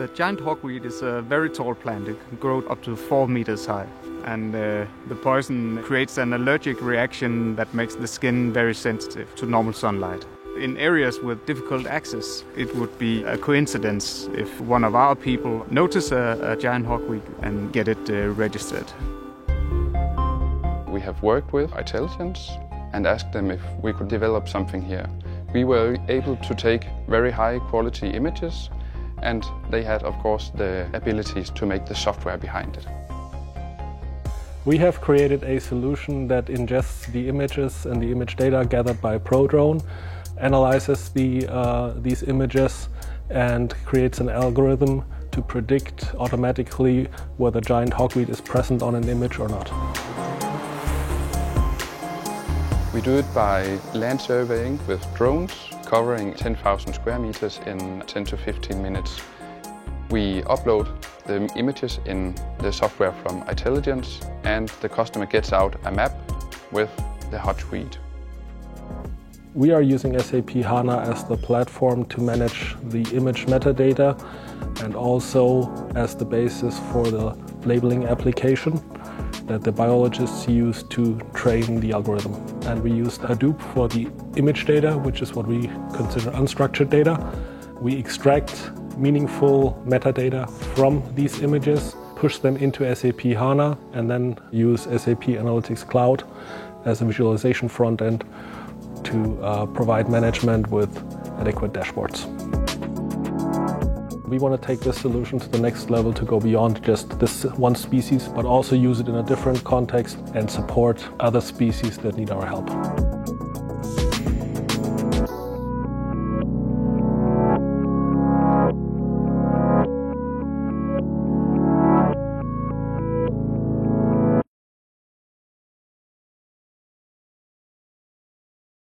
The giant hawkweed is a very tall plant. It can grow up to 4 meters high. And the poison creates an allergic reaction that makes the skin very sensitive to normal sunlight. In areas with difficult access, it would be a coincidence if one of our people notice a giant hawkweed and get it registered. We have worked with itelligence and asked them if we could develop something here. We were able to take very high quality images, and they had, of course, the abilities to make the software behind it. We have created a solution that ingests the images and the image data gathered by ProDrone, analyzes these images, and creates an algorithm to predict automatically whether giant hawkweed is present on an image or not. We do it by land surveying with drones, covering 10,000 square meters in 10 to 15 minutes. We upload the images in the software from itelligence, and the customer gets out a map with the hawkweed. We are using SAP HANA as the platform to manage the image metadata and also as the basis for the labeling application that the biologists use to train the algorithm. And we used Hadoop for the image data, which is what we consider unstructured data. We extract meaningful metadata from these images, push them into SAP HANA, and then use SAP Analytics Cloud as a visualization front end to provide management with adequate dashboards. We want to take this solution to the next level to go beyond just this one species, but also use it in a different context and support other species that need our help.